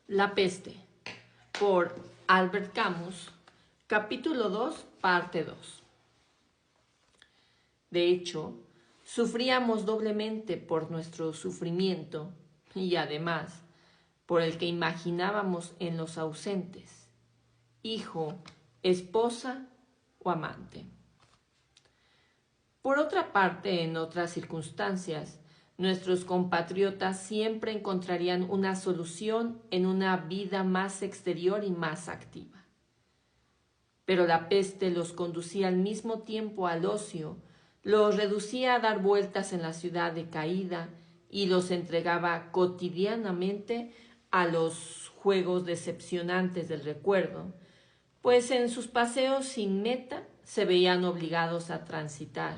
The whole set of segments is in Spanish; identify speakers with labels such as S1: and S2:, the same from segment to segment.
S1: La peste, por Albert Camus, capítulo 2, parte 2. De hecho, sufríamos doblemente por nuestro sufrimiento y además por el que imaginábamos en los ausentes, hijo, esposa o amante. Por otra parte, en otras circunstancias, nuestros compatriotas siempre encontrarían una solución en una vida más exterior y más activa. Pero la peste los conducía al mismo tiempo al ocio, los reducía a dar vueltas en la ciudad decaída y los entregaba cotidianamente a los juegos decepcionantes del recuerdo, pues en sus paseos sin meta se veían obligados a transitar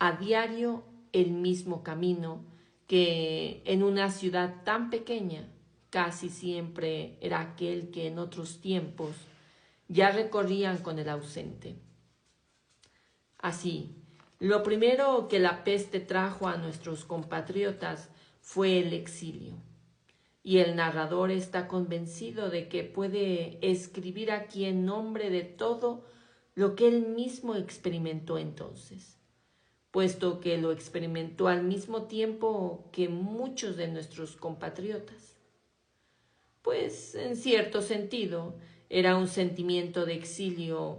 S1: a diario el mismo camino que en una ciudad tan pequeña casi siempre era aquel que en otros tiempos ya recorrían con el ausente. Así, lo primero que la peste trajo a nuestros compatriotas fue el exilio, y el narrador está convencido de que puede escribir aquí en nombre de todo lo que él mismo experimentó entonces, puesto que lo experimentó al mismo tiempo que muchos de nuestros compatriotas. Pues, en cierto sentido, era un sentimiento de exilio,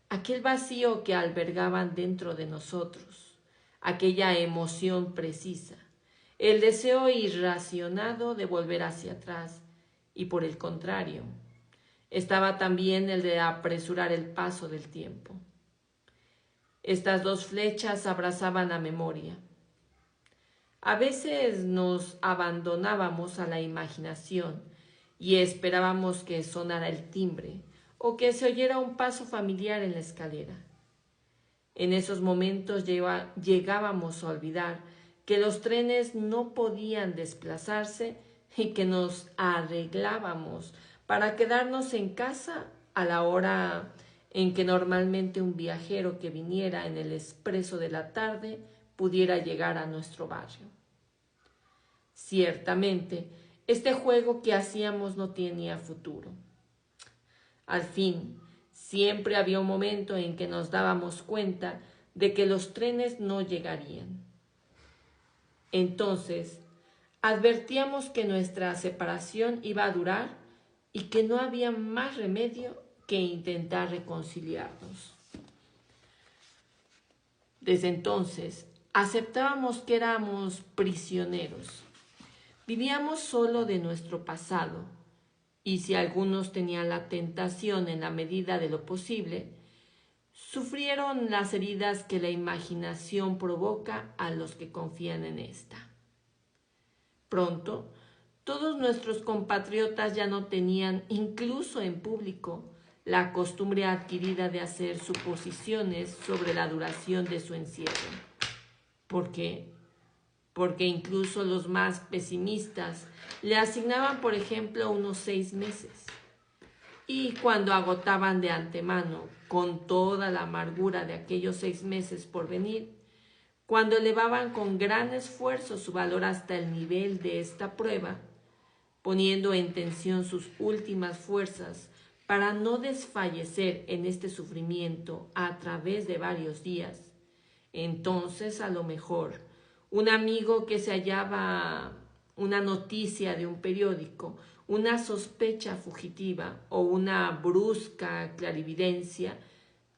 S1: aquel vacío que albergaban dentro de nosotros, aquella emoción precisa, el deseo irracionado de volver hacia atrás, y por el contrario, estaba también el de apresurar el paso del tiempo. Estas dos flechas abrazaban la memoria. A veces nos abandonábamos a la imaginación y esperábamos que sonara el timbre o que se oyera un paso familiar en la escalera. En esos momentos llegábamos a olvidar que los trenes no podían desplazarse y que nos arreglábamos para quedarnos en casa a la hora en que normalmente un viajero que viniera en el expreso de la tarde pudiera llegar a nuestro barrio. Ciertamente, este juego que hacíamos no tenía futuro. Al fin, siempre había un momento en que nos dábamos cuenta de que los trenes no llegarían. Entonces, advertíamos que nuestra separación iba a durar y que no había más remedio que intentar reconciliarnos. Desde entonces, aceptábamos que éramos prisioneros. Vivíamos solo de nuestro pasado, y si algunos tenían la tentación en la medida de lo posible, sufrieron las heridas que la imaginación provoca a los que confían en esta. Pronto, todos nuestros compatriotas ya no tenían, incluso en público, la costumbre adquirida de hacer suposiciones sobre la duración de su encierro. ¿Por qué? Porque incluso los más pesimistas le asignaban, por ejemplo, unos 6 meses. Y cuando agotaban de antemano, con toda la amargura de aquellos 6 meses por venir, cuando elevaban con gran esfuerzo su valor hasta el nivel de esta prueba, poniendo en tensión sus últimas fuerzas para no desfallecer en este sufrimiento a través de varios días, entonces a lo mejor un amigo que se hallaba una noticia de un periódico, una sospecha fugitiva o una brusca clarividencia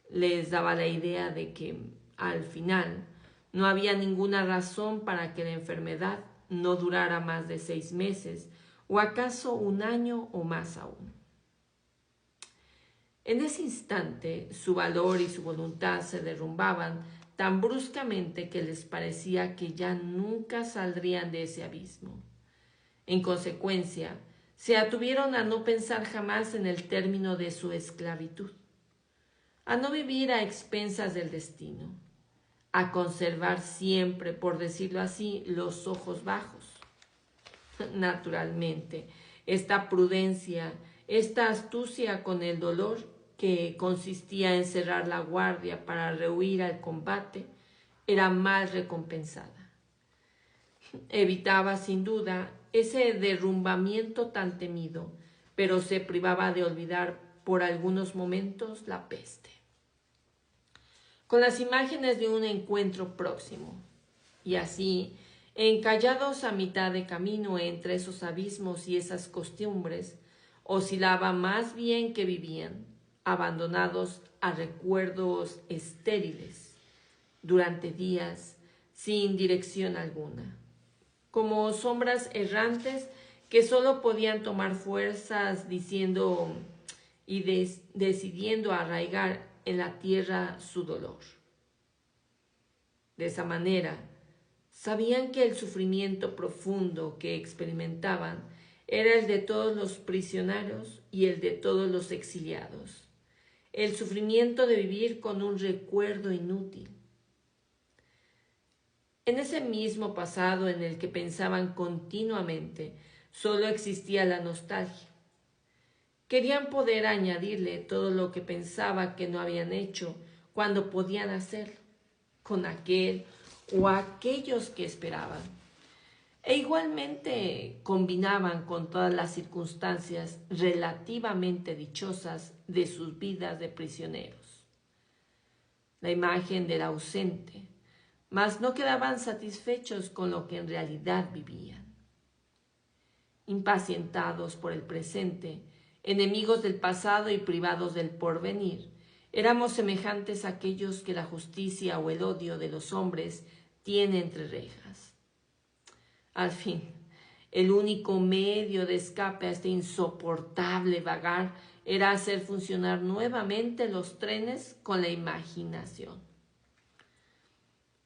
S1: les daba la idea de que, al final, no había ninguna razón para que la enfermedad no durara más de 6 meses o acaso 1 año o más aún. En ese instante, su valor y su voluntad se derrumbaban tan bruscamente que les parecía que ya nunca saldrían de ese abismo. En consecuencia, se atuvieron a no pensar jamás en el término de su esclavitud, a no vivir a expensas del destino, a conservar siempre, por decirlo así, los ojos bajos. Naturalmente, esta prudencia, esta astucia con el dolor, que consistía en cerrar la guardia para rehuir al combate, era mal recompensada. Evitaba sin duda ese derrumbamiento tan temido, pero se privaba de olvidar por algunos momentos la peste. Con las imágenes de un encuentro próximo, y así, encallados a mitad de camino entre esos abismos y esas costumbres, oscilaba más bien que vivían, abandonados a recuerdos estériles, durante días, sin dirección alguna, como sombras errantes que solo podían tomar fuerzas diciendo y decidiendo arraigar en la tierra su dolor. De esa manera, sabían que el sufrimiento profundo que experimentaban era el de todos los prisioneros y el de todos los exiliados, el sufrimiento de vivir con un recuerdo inútil. En ese mismo pasado en el que pensaban continuamente, solo existía la nostalgia. Querían poder añadirle todo lo que pensaba que no habían hecho cuando podían hacerlo, con aquel o aquellos que esperaban. E igualmente combinaban con todas las circunstancias relativamente dichosas de sus vidas de prisioneros. La imagen del ausente, mas no quedaban satisfechos con lo que en realidad vivían. Impacientados por el presente, enemigos del pasado y privados del porvenir, éramos semejantes a aquellos que la justicia o el odio de los hombres tiene entre rejas. Al fin, el único medio de escape a este insoportable vagar era hacer funcionar nuevamente los trenes con la imaginación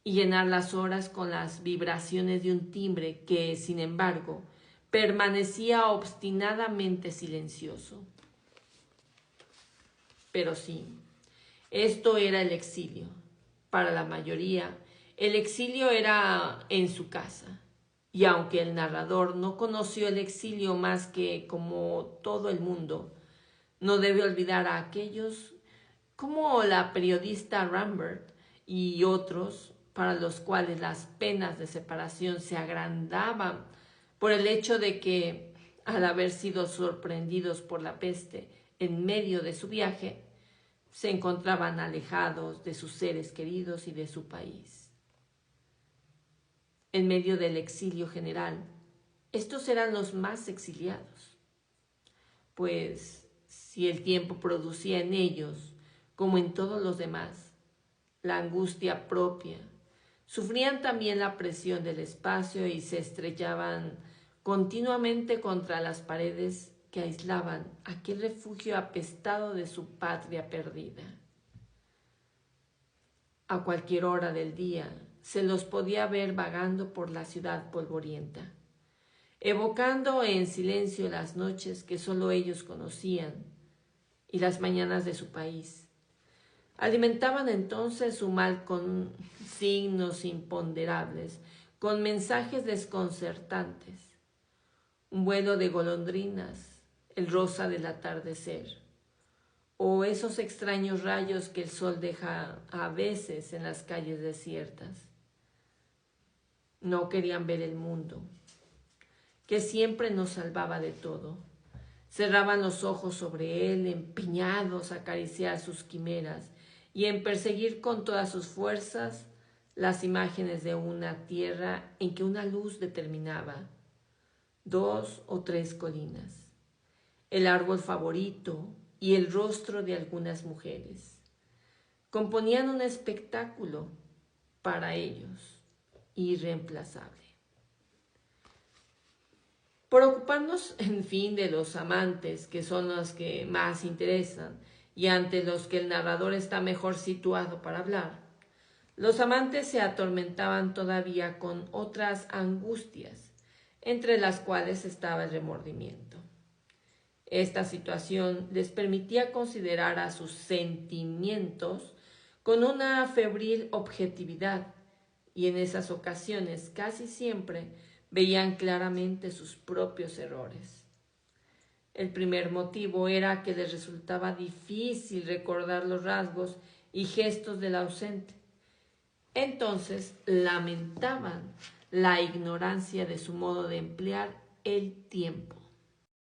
S1: y llenar las horas con las vibraciones de un timbre que, sin embargo, permanecía obstinadamente silencioso. Pero sí, esto era el exilio. Para la mayoría, el exilio era en su casa. Y aunque el narrador no conoció el exilio más que como todo el mundo, no debe olvidar a aquellos como la periodista Rambert y otros para los cuales las penas de separación se agrandaban por el hecho de que, al haber sido sorprendidos por la peste en medio de su viaje, se encontraban alejados de sus seres queridos y de su país. En medio del exilio general, estos eran los más exiliados, pues si el tiempo producía en ellos, como en todos los demás, la angustia propia, sufrían también la presión del espacio y se estrellaban continuamente contra las paredes que aislaban aquel refugio apestado de su patria perdida. A cualquier hora del día se los podía ver vagando por la ciudad polvorienta, evocando en silencio las noches que solo ellos conocían y las mañanas de su país. Alimentaban entonces su mal con signos imponderables, con mensajes desconcertantes. Un vuelo de golondrinas, el rosa del atardecer, o esos extraños rayos que el sol deja a veces en las calles desiertas. No querían ver el mundo, que siempre nos salvaba de todo. Cerraban los ojos sobre él, empeñados a acariciar sus quimeras y en perseguir con todas sus fuerzas las imágenes de una tierra en que una luz determinaba 2 o 3 colinas, el árbol favorito y el rostro de algunas mujeres. Componían un espectáculo para ellos irreemplazable. Por ocuparnos, en fin, de los amantes, que son los que más interesan y ante los que el narrador está mejor situado para hablar, los amantes se atormentaban todavía con otras angustias, entre las cuales estaba el remordimiento. Esta situación les permitía considerar a sus sentimientos con una febril objetividad y en esas ocasiones casi siempre veían claramente sus propios errores. El primer motivo era que les resultaba difícil recordar los rasgos y gestos del ausente. Entonces lamentaban la ignorancia de su modo de emplear el tiempo.